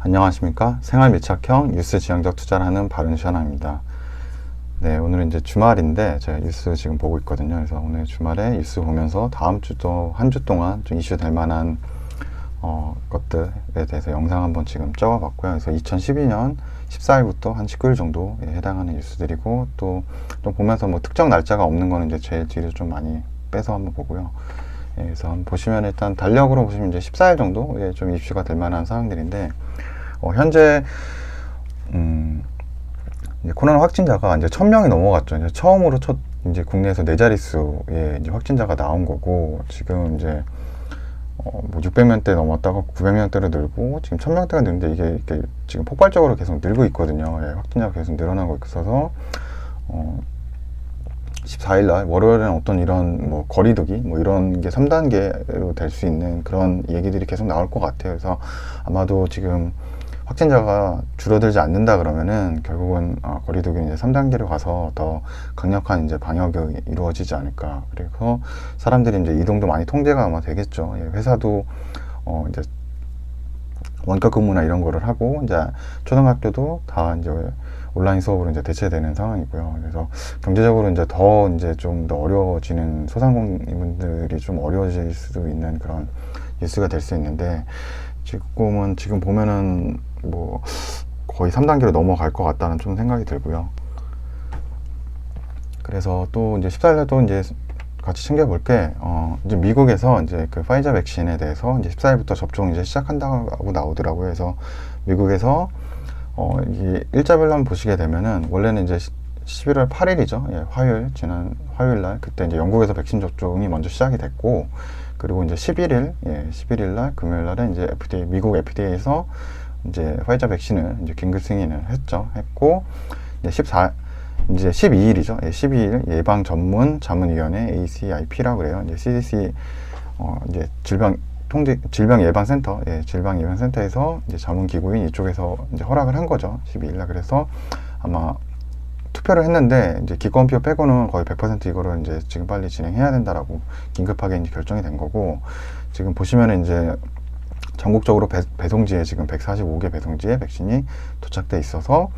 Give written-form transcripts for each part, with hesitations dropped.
안녕하십니까. 생활밀착형 뉴스 지향적 투자를 하는 바른시원아입니다. 네, 오늘은 이제 주말인데 제가 뉴스 지금 보고 있거든요. 그래서 오늘 주말에 뉴스 보면서 다음 주도 한 주 동안 좀 이슈 될 만한 것들에 대해서 영상 한번 지금 적어봤고요. 그래서 2012년 14일부터 한 19일 정도에 해당하는 뉴스들이고, 또 좀 보면서 뭐 특정 날짜가 없는 거는 이제 제일 뒤로 좀 많이 빼서 한번 보고요. 예, 그래서 한번 보시면 일단 달력으로 보시면 이제 14일 정도에 좀 이슈가 될 만한 사항들인데, 현재 이제 코로나 확진자가 이제 1000명이 넘어갔죠. 이제 처음으로 이제 국내에서 4자릿수의 이제 확진자가 나온 거고, 지금 이제 뭐 600명대 넘었다가 900명대로 늘고 지금 1000명대가 늘는데 이게 지금 폭발적으로 계속 늘고 있거든요. 예, 확진자가 계속 늘어나고 있어서 14일날 월요일에는 어떤 이런 뭐 거리두기 뭐 이런 게 3단계로 될 수 있는 그런 얘기들이 계속 나올 것 같아요. 그래서 아마도 지금 확진자가 줄어들지 않는다 그러면은 결국은 거리두기 이제 3단계로 가서 더 강력한 이제 방역이 이루어지지 않을까. 그래서 사람들이 이제 이동도 많이 통제가 아마 되겠죠. 예, 회사도 이제 원격 근무나 이런 거를 하고, 이제 초등학교도 다 이제 온라인 수업으로 이제 대체되는 상황이고요. 그래서 경제적으로 이제 좀 더 어려워지는, 소상공인분들이 좀 어려워질 수도 있는 그런 뉴스가 될 수 있는데, 지금 보면은 뭐 거의 3단계로 넘어갈 것 같다는 좀 생각이 들고요. 그래서 또 이제 14일에도 이제 같이 챙겨볼 게, 이제 미국에서 이제 그 파이자 백신에 대해서 이제 14일부터 접종 이제 시작한다고 나오더라고요. 그래서 미국에서 이게 일자별로 한번 보시게 되면은, 원래는 이제 11월 8일이죠. 예, 지난 화요일 날, 그때 이제 영국에서 백신 접종이 먼저 시작이 됐고, 그리고 이제 11일 날, 금요일 날에 이제 미국 FDA에서 이제 화이자 백신을 이제 긴급 승인을 했고, 이제 12일이죠. 예, 12일 예방 전문 자문위원회 ACIP라고 그래요. 이제 CDC, 이제 질병예방센터, 질병예방센터에서 이제 자문기구인 이쪽에서 이제 허락을 한 거죠. 12일 날. 그래서 아마 투표를 했는데, 이제 기권표 빼고는 거의 100% 이거를 이제 지금 빨리 진행해야 된다라고 긴급하게 이제 결정이 된 거고, 지금 보시면은 이제 전국적으로 배송지에 지금 145개 배송지에 백신이 도착돼 있어서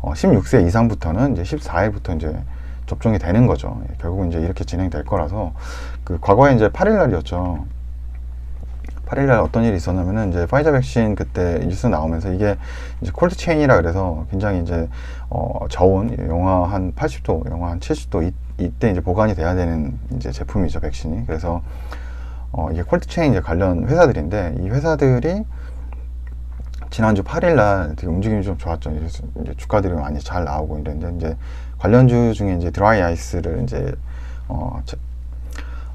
16세 이상부터는 이제 14일부터 이제 접종이 되는 거죠. 예, 결국 이제 이렇게 진행될 거라서, 과거에 이제 8일 날이었죠. 8일날 어떤 일이 있었냐면은, 이제 파이자 백신 그때 뉴스 나오면서 이게 이제 콜드 체인이라 그래서 굉장히 이제 저온 영하 한 80도, 영하 한 70도 이때 이제 보관이 돼야 되는 이제 제품이죠, 백신이. 그래서 이게 콜드 체인 이제 관련 회사들인데, 이 회사들이 지난주 8일날 되게 움직임이 좀 좋았죠. 이제 주가들이 많이 잘 나오고 이랬는데, 이제 관련주 중에 이제 드라이 아이스를 이제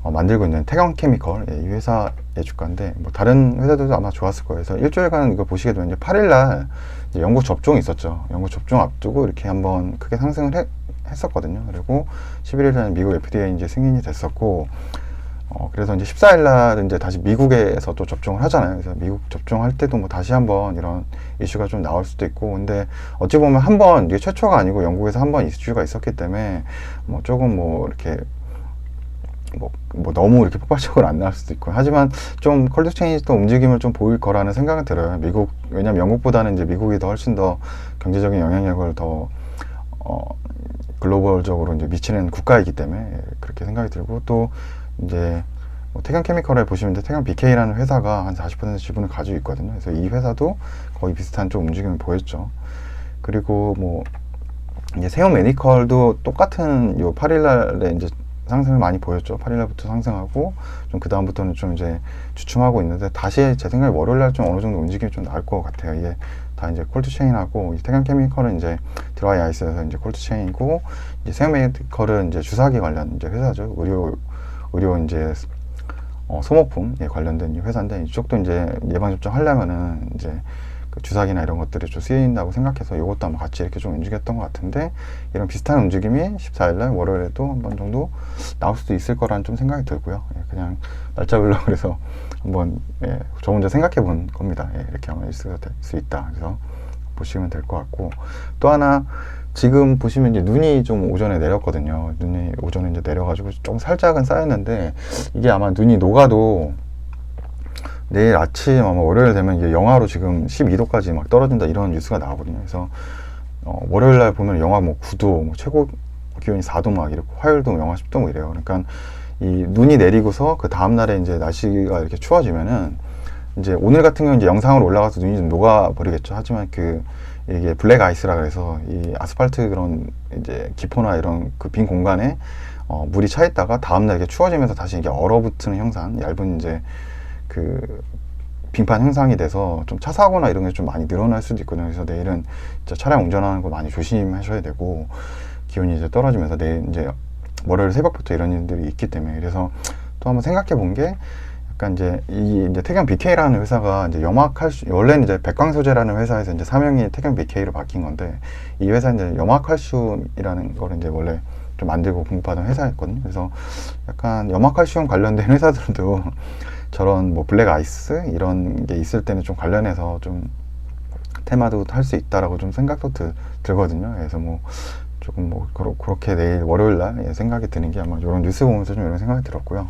만들고 있는 태경케미컬, 이 회사의 주가인데, 뭐 다른 회사들도 아마 좋았을 거예요. 그래서 일주일간 이거 보시게 되면 이제 8일날 영국 접종이 있었죠. 영국 접종 앞두고 이렇게 한번 크게 상승을 했었거든요. 그리고 11일날 미국 FDA 이제 승인이 됐었고, 그래서 이제 14일날 이제 다시 미국에서 또 접종을 하잖아요. 그래서 미국 접종할 때도 뭐 다시 한번 이런 이슈가 좀 나올 수도 있고, 근데 어찌 보면 한번, 이게 최초가 아니고 영국에서 한번 이슈가 있었기 때문에 뭐 조금 뭐 이렇게 뭐 너무 이렇게 폭발적으로 안 나올 수도 있고, 하지만 좀 콜드체인이 또 움직임을 좀 보일 거라는 생각은 들어요. 왜냐면 영국보다는 이제 미국이 더 훨씬 더 경제적인 영향력을 더 글로벌적으로 이제 미치는 국가이기 때문에 그렇게 생각이 들고, 또 이제 뭐 태경케미컬에 보시면 태경 BK라는 회사가 한 40% 지분을 가지고 있거든요. 그래서 이 회사도 거의 비슷한 좀 움직임을 보였죠. 그리고 뭐 이제 세움 메디컬도 똑같은 요 8일날에 이제 상승을 많이 보였죠. 8일날부터 상승하고, 좀 그 다음부터는 좀 이제 주춤하고 있는데, 다시 제 생각에 월요일날 좀 어느 정도 움직임이 좀 나올 것 같아요. 이게 다 이제 콜드체인하고, 태경케미컬은 이제 드라이 아이스에서 이제 콜드체인이고, 이제 세움메디컬은 이제 주사기 관련 이제 회사죠. 의료 이제 소모품 관련된 회사인데, 이쪽도 이제 예방접종 하려면은 이제 그 주사기나 이런 것들이 좀 쓰인다고 생각해서 이것도 아마 같이 이렇게 좀 움직였던 것 같은데, 이런 비슷한 움직임이 14일날 월요일에도 한 번 정도 나올 수도 있을 거라는 좀 생각이 들고요. 그냥 날짜별로 그래서 한번 저 혼자 생각해 본 겁니다. 이렇게 아마 있을 수 있다. 그래서 보시면 될 것 같고, 또 하나 지금 보시면 이제 눈이 좀 오전에 내렸거든요. 눈이 오전에 이제 내려가지고 좀 살짝은 쌓였는데, 이게 아마 눈이 녹아도 내일 아침 아마 월요일 되면 이게 영하로 지금 12도까지 막 떨어진다 이런 뉴스가 나오거든요. 그래서 월요일 날 보면 영하 뭐 9도, 뭐 최고 기온이 4도 막 이렇고 화요일도 영하 10도 뭐 이래요. 그러니까 이 눈이 내리고서 그 다음 날에 이제 날씨가 이렇게 추워지면은 이제 오늘 같은 경우는 이제 영상으로 올라가서 눈이 좀 녹아버리겠죠. 하지만 이게 블랙 아이스라 그래서 이 아스팔트 그런 이제 기포나 이런 그 빈 공간에 물이 차 있다가 다음날 이렇게 추워지면서 다시 이게 얼어붙는 형상, 얇은 이제 그 빙판 형상이 돼서 좀 차 사고나 이런 게 좀 많이 늘어날 수도 있거든요. 그래서 내일은 진짜 차량 운전하는 거 많이 조심하셔야 되고, 기온이 이제 떨어지면서 내일 이제 월요일 새벽부터 이런 일들이 있기 때문에. 그래서 또 한번 생각해 본 게 약간 이제 태경 BK라는 회사가 이제 염화칼슘, 원래는 이제 백광소재라는 회사에서 이제 사명이 태경 BK로 바뀐 건데, 이 회사 이제 염화칼슘이라는 거를 이제 원래 좀 만들고 공급하던 회사였거든요. 그래서 약간 염화칼슘 관련된 회사들도 저런 뭐 블랙 아이스 이런 게 있을 때는 좀 관련해서 좀 테마도 할 수 있다라고 좀 생각도 들거든요. 그래서 뭐 조금 뭐 그렇게 내일 월요일 날 생각이 드는 게 아마 이런 뉴스 보면서 좀 이런 생각이 들었고요.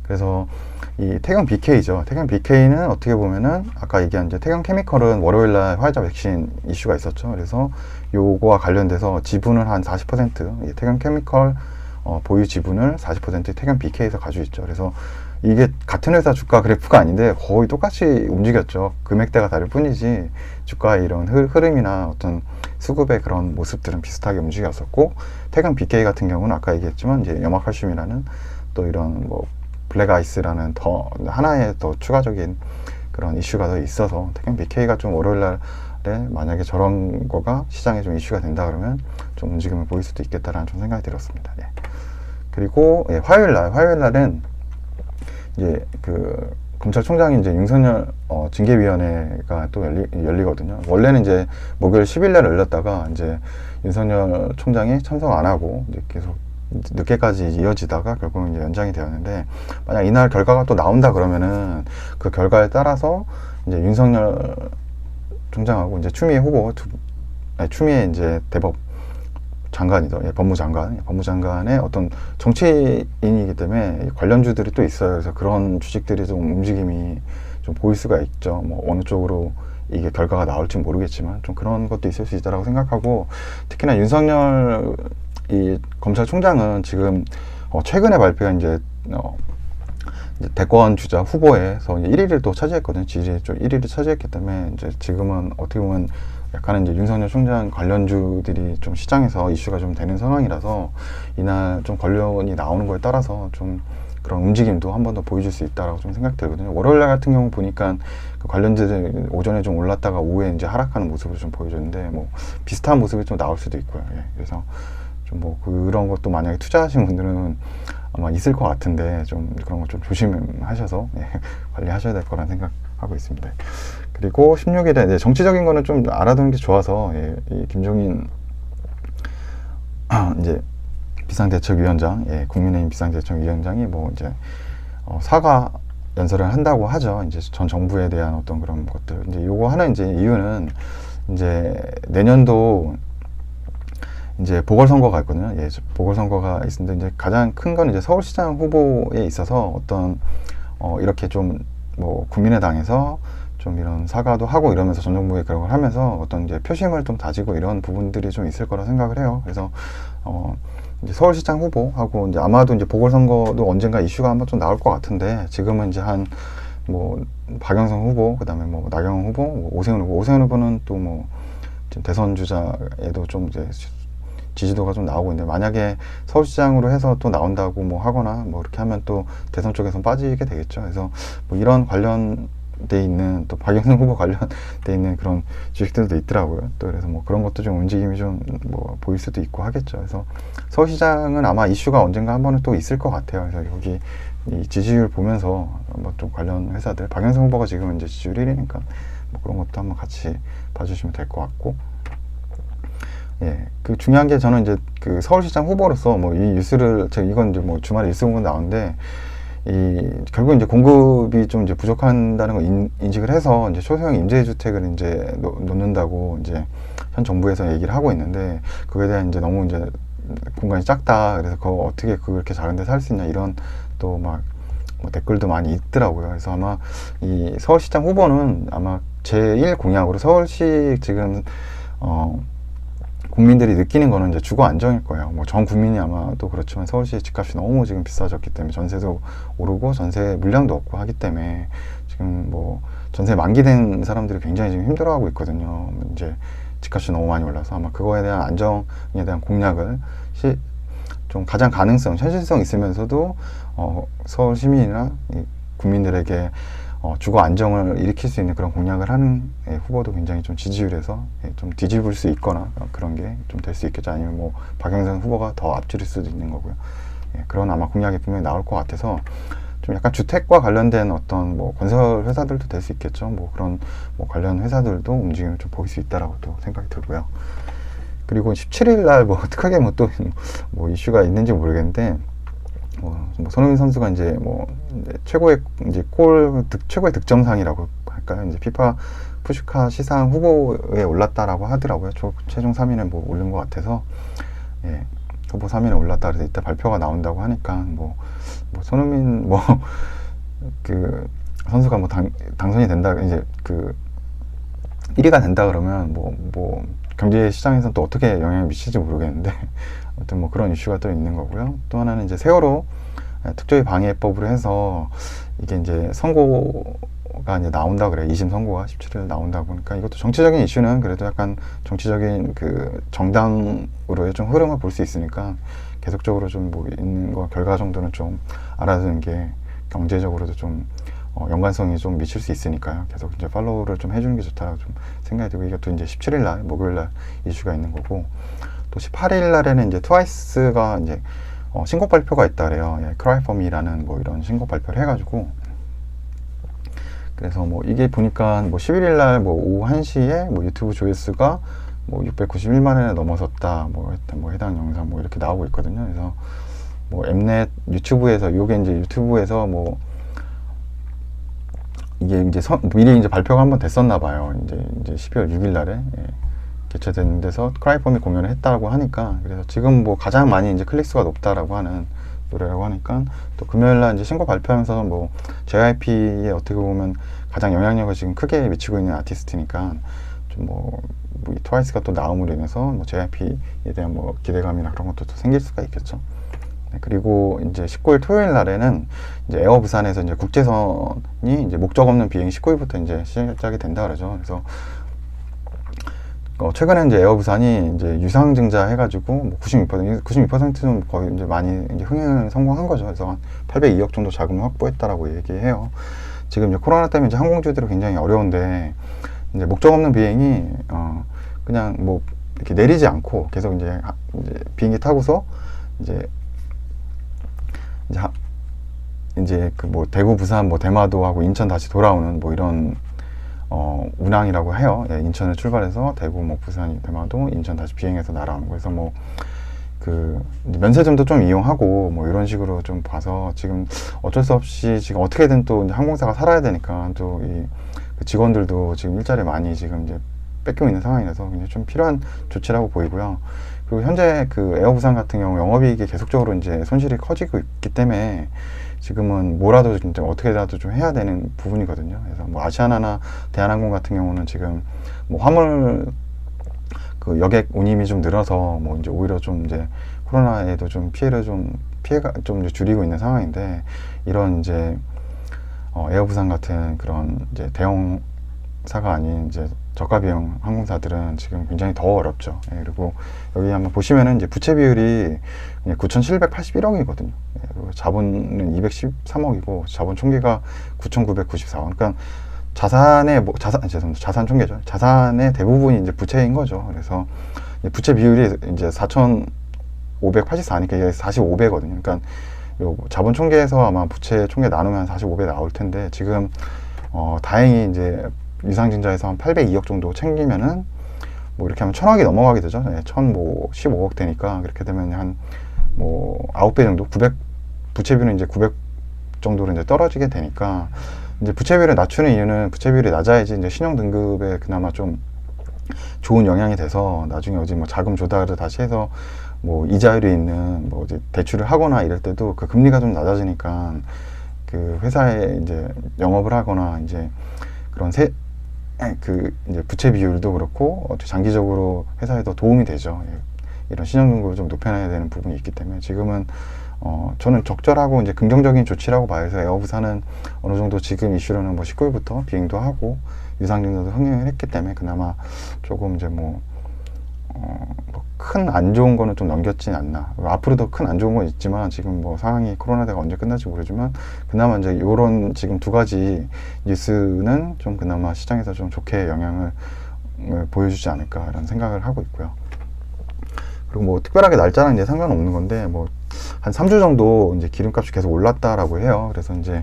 그래서 이 태경 BK죠. 태경 BK는 어떻게 보면은 아까 얘기한 이제 태경 케미컬은 월요일 날 화이자 백신 이슈가 있었죠. 그래서 요거와 관련돼서 지분을 한 40% 태경 케미컬 보유 지분을 40% 태경 BK에서 가지고 있죠. 그래서 이게 같은 회사 주가 그래프가 아닌데 거의 똑같이 움직였죠. 금액대가 다를 뿐이지 주가의 이런 흐름이나 어떤 수급의 그런 모습들은 비슷하게 움직였었고, 태경 BK 같은 경우는 아까 얘기했지만 이제 염화칼슘이라는 또 이런 뭐 블랙 아이스라는 더 하나의 더 추가적인 그런 이슈가 더 있어서 태경 BK가 좀 월요일 날에 만약에 저런 거가 시장에 좀 이슈가 된다 그러면 좀 움직임을 보일 수도 있겠다라는 좀 생각이 들었습니다. 예. 그리고 화요일 날은 이제 그 검찰총장이 이제 윤석열 징계위원회가 또 열리거든요. 원래는 이제 목요일 10일 날 열렸다가 이제 윤석열 총장이 참석 안 하고 이제 계속 늦게까지 이어지다가 결국은 이제 연장이 되었는데, 만약 이날 결과가 또 나온다 그러면은 그 결과에 따라서 이제 윤석열 총장하고 이제 추미애 이제 대법 장관이죠. 법무장관의 어떤 정치인이기 때문에 관련주들이 또 있어요. 그래서 그런 주식들이 좀 움직임이 좀 보일 수가 있죠. 뭐 어느 쪽으로 이게 결과가 나올지 모르겠지만 좀 그런 것도 있을 수 있다라고 생각하고, 특히나 윤석열 이 검찰총장은 지금 최근에 발표한 이제 대권 주자 후보에서 1위를 또 차지했거든요. 지지에 좀 1위를 차지했기 때문에 이제 지금은 어떻게 보면 약간은 이제 윤석열 총장 관련주들이 좀 시장에서 이슈가 좀 되는 상황이라서 이날 좀 관련이 나오는 거에 따라서 좀 그런 움직임도 한 번 더 보여줄 수 있다라고 좀 생각 들거든요. 월요일 날 같은 경우 보니까 그 관련주들 오전에 좀 올랐다가 오후에 이제 하락하는 모습을 좀 보여줬는데, 뭐 비슷한 모습이 좀 나올 수도 있고요. 예. 그래서 좀 뭐 그런 것도 만약에 투자하신 분들은 아마 있을 것 같은데 좀 그런 거 좀 조심하셔서 관리하셔야 될 거란 생각하고 있습니다. 그리고 16일에 이제 정치적인 거는 좀 알아두는 게 좋아서 이 김종인 이제 비상대책위원장, 국민의힘 비상대책위원장이 뭐 이제 사과 연설을 한다고 하죠. 이제 전 정부에 대한 어떤 그런 것들. 이제 요거 하는 이제 이유는 이제 내년도 이제 보궐선거가 있거든요. 보궐선거가 있는데 이제 가장 큰 건 이제 서울시장 후보에 있어서 어떤 이렇게 좀 뭐 국민의당에서 좀 이런 사과도 하고 이러면서 전 정부에 그런 걸 하면서 어떤 이제 표심을 좀 다지고 이런 부분들이 좀 있을 거라 생각을 해요. 그래서 이제 서울시장 후보하고 이제 아마도 이제 보궐선거도 언젠가 이슈가 한번 좀 나올 것 같은데, 지금은 이제 한 뭐 박영선 후보, 그다음에 뭐 나경원 후보, 뭐 오세훈 후보는 또 뭐 지금 대선 주자에도 좀 이제 지지도가 좀 나오고 있는데, 만약에 서울시장으로 해서 또 나온다고 뭐 하거나 뭐 이렇게 하면 또 대선 쪽에서 빠지게 되겠죠. 그래서 뭐 이런 관련돼 있는 또 박영선 후보 관련돼 있는 그런 주식들도 있더라고요. 또 그래서 뭐 그런 것도 좀 움직임이 좀 뭐 보일 수도 있고 하겠죠. 그래서 서울시장은 아마 이슈가 언젠가 한 번은 또 있을 것 같아요. 그래서 여기 이 지지율 보면서 뭐 좀 관련 회사들, 박영선 후보가 지금 이제 지지율 1위니까 뭐 그런 것도 한번 같이 봐주시면 될 것 같고. 그 중요한 게, 저는 이제 그 서울시장 후보로서 뭐 이 뉴스를 이건 이제 뭐 주말에 뉴스 보면 나오는데, 결국 이제 공급이 좀 이제 부족한다는 걸 인식을 해서 이제 소형 임대주택을 이제 놓는다고 이제 현 정부에서 얘기를 하고 있는데, 그거에 대한 이제 너무 이제 공간이 작다. 그래서 그거 어떻게 그렇게 작은 데서 할 수 있냐, 이런 또 막 뭐 댓글도 많이 있더라고요. 그래서 아마 이 서울시장 후보는 아마 제1 공약으로 서울시 지금 국민들이 느끼는 거는 이제 주거 안정일 거예요. 뭐 전 국민이 아마도 그렇지만 서울시 집값이 너무 지금 비싸졌기 때문에 전세도 오르고 전세 물량도 없고 하기 때문에 지금 뭐 전세 만기된 사람들이 굉장히 지금 힘들어하고 있거든요. 이제 집값이 너무 많이 올라서 아마 그거에 대한 안정에 대한 공약을 좀 가장 가능성, 현실성 있으면서도 서울 시민이나 국민들에게 주거 안정을 일으킬 수 있는 그런 공약을 하는 후보도 굉장히 좀 지지율에서 좀 뒤집을 수 있거나 그런 게 좀 될 수 있겠죠. 아니면 뭐 박영선 후보가 더 앞지를 수도 있는 거고요. 그런 아마 공약이 분명히 나올 것 같아서 좀 약간 주택과 관련된 어떤 뭐 건설 회사들도 될 수 있겠죠. 뭐 그런 뭐 관련 회사들도 움직임을 좀 보일 수 있다라고 또 생각이 들고요. 그리고 17일 날 뭐 특하게 뭐 또 뭐 이슈가 있는지 모르겠는데 뭐 손흥민 선수가 이제 뭐 최고의 이제 최고의 득점상이라고 할까요? 이제 피파 푸시카 시상 후보에 올랐다라고 하더라고요. 최종 3위는 뭐 오른 것 같아서 후보 3위는 올랐다 그래서 이따 발표가 나온다고 하니까 뭐 손흥민 그 선수가 뭐 당선이 된다 이제 그 1위가 된다 그러면 뭐 경제 시장에서는 또 어떻게 영향을 미칠지 모르겠는데 아무튼 뭐 그런 이슈가 또 있는 거고요. 또 하나는 이제 세월호 특조위 방해법으로 해서 이게 이제 선고가 이제 나온다 그래요. 2심 선고가 17일 나온다고 보니까 이것도 정치적인 이슈는 그래도 약간 정치적인 그 정당으로의 좀 흐름을 볼 수 있으니까 계속적으로 좀 뭐 있는 거 결과 정도는 좀 알아두는 게 경제적으로도 좀 연관성이 좀 미칠 수 있으니까요. 계속 이제 팔로우를 좀 해주는 게 좋다고 좀 생각이 들고, 이게 또 이제 17일 날, 목요일 날 이슈가 있는 거고, 또 18일 날에는 이제 트와이스가 이제 신곡 발표가 있다 그래요. Cry for Me라는 뭐 이런 신곡 발표를 해가지고, 그래서 뭐 이게 보니까 뭐 11일 날 뭐 오후 1시에 뭐 유튜브 조회수가 뭐 691만원에 넘어섰다. 뭐 일단 뭐 해당 영상 뭐 이렇게 나오고 있거든요. 그래서 뭐 엠넷 유튜브에서, 요게 이제 유튜브에서 뭐 이게 이제 미리 이제 발표가 한번 됐었나 봐요. 이제 12월 6일 날에 개최된 데서 Cry for Me 공연을 했다고 하니까, 그래서 지금 뭐 가장 많이 이제 클릭수가 높다라고 하는 노래라고 하니까, 또 금요일 날 이제 신곡 발표하면서 뭐 JYP에 어떻게 보면 가장 영향력을 지금 크게 미치고 있는 아티스트니까 좀 뭐 트와이스가 또 나옴으로 인해서 뭐 JYP에 대한 뭐 기대감이나 그런 것도 또 생길 수가 있겠죠. 그리고 이제 19일 토요일 날에는 이제 에어 부산에서 이제 국제선이 이제 목적 없는 비행이 19일부터 이제 시작이 된다 그러죠. 그래서 최근에 이제 에어 부산이 이제 유상증자 해가지고 뭐 92%는 거의 이제 많이 이제 흥행을 성공한 거죠. 그래서 한 802억 정도 자금을 확보했다라고 얘기해요. 지금 이제 코로나 때문에 이제 항공주들이 굉장히 어려운데, 이제 목적 없는 비행이 그냥 뭐 이렇게 내리지 않고 계속 이제 비행기 타고서 이제 그 뭐 대구, 부산, 뭐 대마도 하고 인천 다시 돌아오는 뭐 이런 운항이라고 해요. 인천을 출발해서 대구, 뭐 부산, 대마도, 인천 다시 비행해서 날아오는 거. 그래서 뭐 그 면세점도 좀 이용하고 뭐 이런 식으로 좀 봐서, 지금 어쩔 수 없이 지금 어떻게든 또 이제 항공사가 살아야 되니까 또 이 직원들도 지금 일자리 많이 지금 이제 뺏기고 있는 상황이라서 굉장히 좀 필요한 조치라고 보이고요. 그리고 현재 그 에어부산 같은 경우 영업이익이 계속적으로 이제 손실이 커지고 있기 때문에 지금은 뭐라도 진짜 어떻게라도 좀 해야 되는 부분이거든요. 그래서 뭐 아시아나나 대한항공 같은 경우는 지금 뭐 화물 그 여객 운임이 좀 늘어서 뭐 이제 오히려 좀 이제 코로나에도 좀 피해가 좀 이제 줄이고 있는 상황인데, 이런 이제 에어부산 같은 그런 이제 대형사가 아닌 이제 저가 비용 항공사들은 지금 굉장히 더 어렵죠. 그리고 여기 한번 보시면은 이제 부채 비율이 9,781억이거든요. 그리고 자본은 213억이고 자본 총계가 9,994억. 그러니까 자산 총계죠. 자산의 대부분이 이제 부채인 거죠. 그래서 부채 비율이 이제 4,584니까 이게 45배거든요. 그러니까 요 자본 총계에서 아마 부채 총계 나누면 45배 나올 텐데, 지금 다행히 이제 유상증자에서 한 802억 정도 챙기면은 뭐 이렇게 하면 1,000억이 넘어가게 되죠. 1,015억 되니까, 그렇게 되면 한 뭐 9배 정도, 부채 비율은 이제 900 정도로 이제 떨어지게 되니까, 이제 부채 비율을 낮추는 이유는 부채 비율이 낮아야지 이제 신용 등급에 그나마 좀 좋은 영향이 돼서 나중에 어디 뭐 자금 조달을 다시 해서 뭐 이자율이 있는 뭐 이제 대출을 하거나 이럴 때도 그 금리가 좀 낮아지니까 그 회사에 이제 영업을 하거나 이제 그런 이제 부채 비율도 그렇고 장기적으로 회사에 더 도움이 되죠. 예. 이런 신용등급을 좀 높여놔야 되는 부분이 있기 때문에 지금은 저는 적절하고 이제 긍정적인 조치라고 봐요. 그래서 에어부산은 어느 정도 지금 이슈로는 뭐 19일부터 비행도 하고 유상증자도 흥행을 했기 때문에 그나마 조금 이제 큰 안 좋은 거는 좀 넘겼진 않나. 앞으로도 큰 안 좋은 건 있지만 지금 뭐 상황이 코로나대가 언제 끝날지 모르지만 그나마 이제 요런 지금 두 가지 뉴스는 좀 그나마 시장에서 좀 좋게 영향을 보여주지 않을까라는 생각을 하고 있고요. 그리고 뭐 특별하게 날짜는 이제 상관없는 건데 뭐 한 3주 정도 이제 기름값이 계속 올랐다라고 해요. 그래서 이제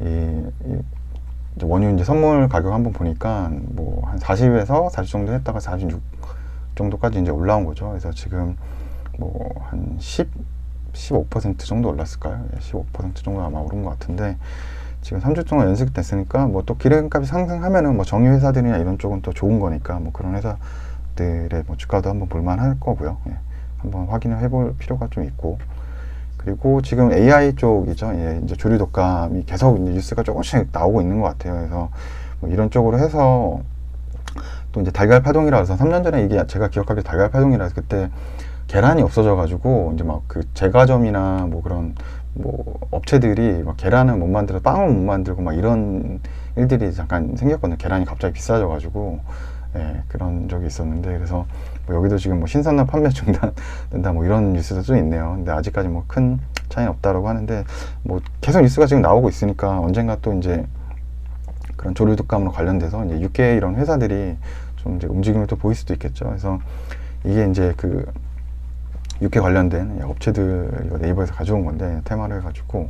이제 원유 이제 선물 가격 한번 보니까 뭐 한 40에서 40 정도 했다가 46 정도까지 이제 올라온 거죠. 그래서 지금 뭐 한 15% 정도 올랐을까요? 15% 정도 아마 오른 것 같은데 지금 3주 동안 연속됐으니까 뭐 또 기름값이 상승하면은 뭐 정유 회사들이나 이런 쪽은 또 좋은 거니까 뭐 그런 회사들의 뭐 주가도 한번 볼만할 거고요. 예. 한번 확인을 해볼 필요가 좀 있고 그리고 지금 AI 쪽이죠. 예, 이제 조류 독감이 계속 이제 뉴스가 조금씩 나오고 있는 것 같아요. 그래서 뭐 이런 쪽으로 해서 또 이제 달걀 파동이라 해서 3년 전에 이게 제가 기억하기에 달걀 파동이라 해서 그때 계란이 없어져 가지고 이제 막 그 제과점이나 뭐 그런 뭐 업체들이 막 계란을 못 만들어 빵을 못 만들고 막 이런 일들이 잠깐 생겼거든요. 계란이 갑자기 비싸져 가지고 예, 그런 적이 있었는데 그래서 뭐 여기도 지금 뭐 신선란 판매 중단된다 뭐 이런 뉴스도 좀 있네요. 근데 아직까지 뭐 큰 차이는 없다라고 하는데 뭐 계속 뉴스가 지금 나오고 있으니까 언젠가 또 이제 그런 조류 독감으로 관련돼서 이제 육계 이런 회사들이 좀 이제 움직임을 또 보일 수도 있겠죠. 그래서 이게 이제 그 육계 관련된 업체들 이거 네이버에서 가져온 건데 테마를 해가지고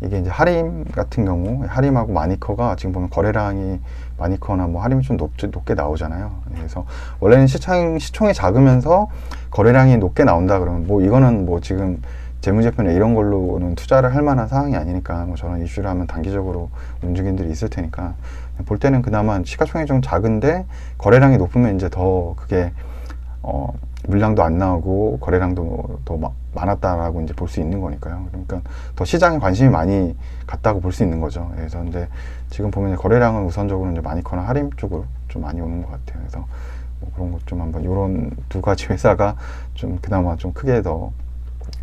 이게 이제 하림 같은 경우 하림하고 마니커가 지금 보면 거래량이 마니커나 뭐 하림이 좀 높게 나오잖아요. 그래서 원래는 시총이 작으면서 거래량이 높게 나온다 그러면 뭐 이거는 뭐 지금 재무제표나 이런 걸로는 투자를 할 만한 상황이 아니니까 뭐 저런 이슈를 하면 단기적으로 움직임들이 있을 테니까 볼 때는 그나마 시가총액이 좀 작은데 거래량이 높으면 이제 더 그게 물량도 안 나오고 거래량도 더 많았다라고 이제 볼 수 있는 거니까요. 그러니까 더 시장에 관심이 많이 갔다고 볼 수 있는 거죠. 그래서 근데 지금 보면 거래량은 우선적으로 이제 마니커나 하림 쪽으로 좀 많이 오는 것 같아요. 그래서 뭐 그런 것 좀 한번 이런 두 가지 회사가 좀 그나마 좀 크게 더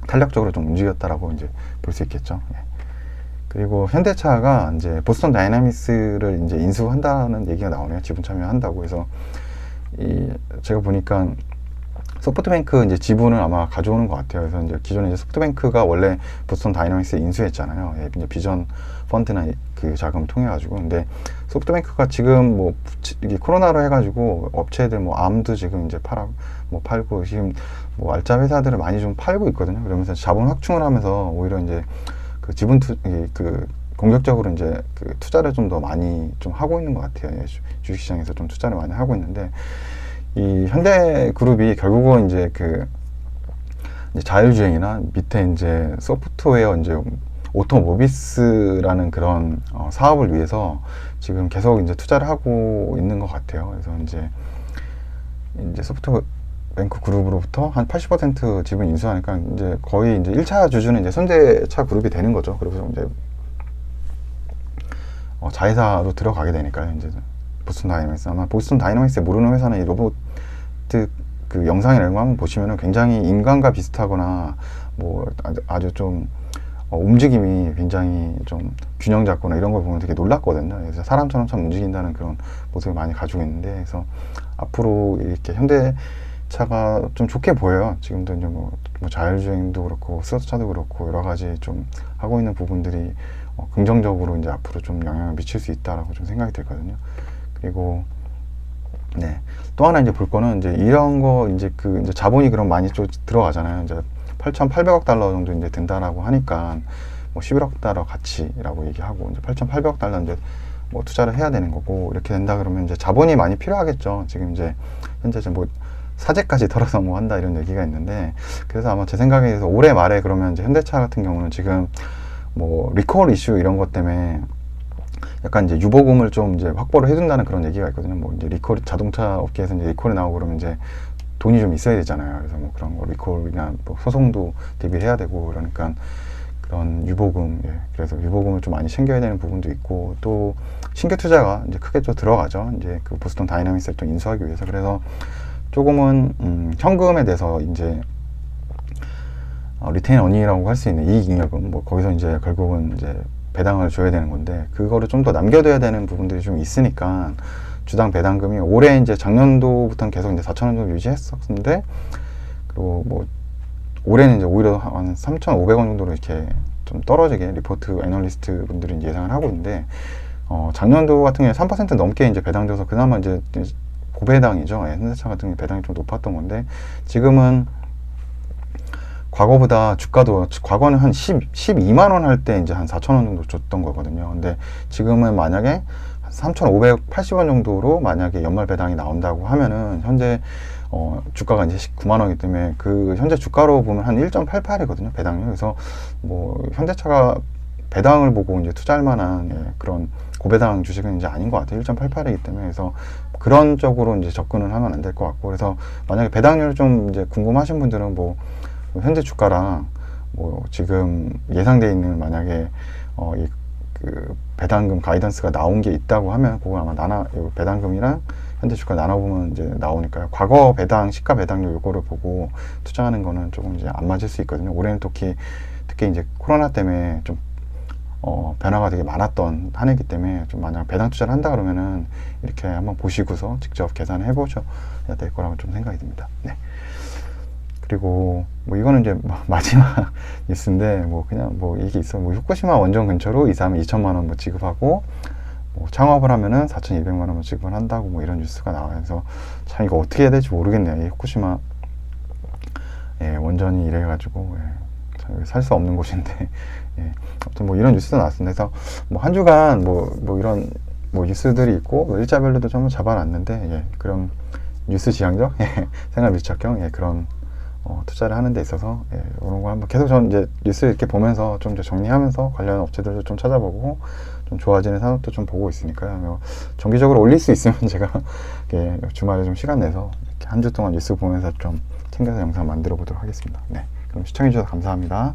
탄력적으로 좀 움직였다라고 이제 볼 수 있겠죠. 예. 그리고 현대차가 이제 보스턴 다이나믹스를 이제 인수한다는 얘기가 나오네요. 지분 참여한다고 해서 제가 보니까 소프트뱅크 이제 지분을 아마 가져오는 것 같아요. 그래서 이제 기존에 이제 소프트뱅크가 원래 보스턴 다이나믹스에 인수했잖아요. 예, 이제 비전 펀드나 그 자금을 통해 가지고. 근데 소프트뱅크가 지금 뭐 이게 코로나로 해가지고 업체들 뭐 암도 지금 이제 팔고 지금 뭐 알짜 회사들을 많이 좀 팔고 있거든요. 그러면서 자본 확충을 하면서 오히려 이제 그 공격적으로 이제 그 투자를 좀 더 많이 좀 하고 있는 것 같아요. 예, 주식시장에서 좀 투자를 많이 하고 있는데. 이 현대그룹이 결국은 이제 이제 자율주행이나 밑에 이제 소프트웨어 이제 오토모비스라는 그런 사업을 위해서 지금 계속 이제 투자를 하고 있는 것 같아요. 그래서 이제 소프트뱅크 그룹으로부터 한 80% 지분 인수하니까 이제 거의 이제 1차 주주는 이제 현대차 그룹이 되는 거죠. 그래서 이제 자회사로 들어가게 되니까요. 이제 보스턴 다이나믹스 아마 보스턴 다이나믹스 모르는 회사는 이 로봇 그 영상이나 이런 거 한번 보시면은 굉장히 인간과 비슷하거나 뭐 아주 좀 움직임이 굉장히 좀 균형 잡거나 이런 걸 보면 되게 놀랐거든요. 그래서 사람처럼 참 움직인다는 그런 모습을 많이 가지고 있는데 그래서 앞으로 이렇게 현대차가 좀 좋게 보여요. 지금도 이제 뭐 자율주행도 그렇고 스포츠차도 그렇고 여러 가지 좀 하고 있는 부분들이 긍정적으로 이제 앞으로 좀 영향을 미칠 수 있다라고 좀 생각이 들거든요. 그리고 네. 또 하나 이제 볼 거는 이제 이런 거 이제 이제 자본이 그럼 많이 좀 들어가잖아요. 이제 8,800억 달러 정도 이제 된다라고 하니까 뭐 11억 달러 가치라고 얘기하고 이제 8,800억 달러 이제 뭐 투자를 해야 되는 거고 이렇게 된다 그러면 이제 자본이 많이 필요하겠죠. 지금 이제 현재 뭐 사재까지 털어서 뭐 한다 이런 얘기가 있는데 그래서 아마 제 생각에 올해 말에 그러면 이제 현대차 같은 경우는 지금 뭐 리콜 이슈 이런 것 때문에 약간 이제 유보금을 좀 이제 확보를 해준다는 그런 얘기가 있거든요. 뭐 이제 리콜 자동차 업계에서 이제 리콜이 나오고 그러면 이제 돈이 좀 있어야 되잖아요. 그래서 뭐 그런 거 리콜이나 뭐 소송도 대비해야 되고 그러니까 그런 유보금, 그래서 유보금을 좀 많이 챙겨야 되는 부분도 있고, 또 신규 투자가 이제 크게 좀 들어가죠. 이제 그 보스턴 다이나믹스를 좀 인수하기 위해서. 그래서 조금은 현금에 대해서 이제 리테인 어닝이라고 할 수 있는 이익잉여금, 뭐 거기서 이제 결국은 이제 배당을 줘야 되는 건데, 그거를 좀 더 남겨둬야 되는 부분들이 좀 있으니까 주당 배당금이 올해 이제 작년도부터는 계속 이제 4,000원 정도 유지했었는데, 그리고 뭐 올해는 이제 오히려 한 3,500원 정도로 이렇게 좀 떨어지게 리포트 애널리스트 분들이 이제 예상을 하고 있는데, 작년도 같은 경우에 3% 넘게 이제 배당줘서 그나마 이제 고배당이죠. 현대차 같은 경우에 배당이 좀 높았던 건데, 지금은 과거보다 주가도, 과거는 한 12만 원 할 때 이제 한 4,000원 정도 줬던 거거든요. 근데 지금은 만약에 3,580원 정도로 만약에 연말 배당이 나온다고 하면은 현재 주가가 이제 19만 원이기 때문에 그 현재 주가로 보면 한 1.88이거든요, 배당률. 그래서 뭐 현대차가 배당을 보고 이제 투자할 만한 그런 고배당 주식은 이제 아닌 것 같아요. 1.88이기 때문에. 그래서 그런 쪽으로 이제 접근을 하면 안 될 것 같고, 그래서 만약에 배당률 좀 이제 궁금하신 분들은 뭐 현재 주가랑 뭐 지금 예상돼 있는 만약에 그 배당금 가이던스가 나온 게 있다고 하면 그거 아마 배당금이랑 현재 주가 나눠보면 이제 나오니까요. 과거 배당, 시가 배당률 요거를 보고 투자하는 거는 조금 이제 안 맞을 수 있거든요. 올해는 특히 이제 코로나 때문에 좀 변화가 되게 많았던 한 해이기 때문에 좀 만약 배당 투자를 한다 그러면은 이렇게 한번 보시고서 직접 계산해 보셔야 될 거라고 좀 생각이 듭니다. 네. 그리고 뭐 이거는 이제 마지막 뉴스인데, 뭐 그냥 뭐 이게 있어. 뭐 후쿠시마 원전 근처로 이사하면 2천만 원 뭐 지급하고, 뭐 창업을 하면은 4,200만 원 지급을 한다고 뭐 이런 뉴스가 나와요. 그래서 참 이거 어떻게 해야 될지 모르겠네요. 이 후쿠시마 원전이 이래가지고 살 수 없는 곳인데, 아무튼 뭐 이런 뉴스도 나왔습니다. 그래서 뭐 한 주간 뭐 이런 뭐 뉴스들이 있고, 뭐 일자별로도 좀 잡아놨는데, 그런 뉴스 지향적 생활 밀착형 그런 투자를 하는 데 있어서 이런 거 한번 계속 저는 이제 뉴스 이렇게 보면서 좀 정리하면서 관련 업체들도 좀 찾아보고 좀 좋아지는 산업도 좀 보고 있으니까요. 정기적으로 올릴 수 있으면 제가 주말에 좀 시간 내서 한 주 동안 뉴스 보면서 좀 챙겨서 영상 만들어 보도록 하겠습니다. 네, 그럼 시청해 주셔서 감사합니다.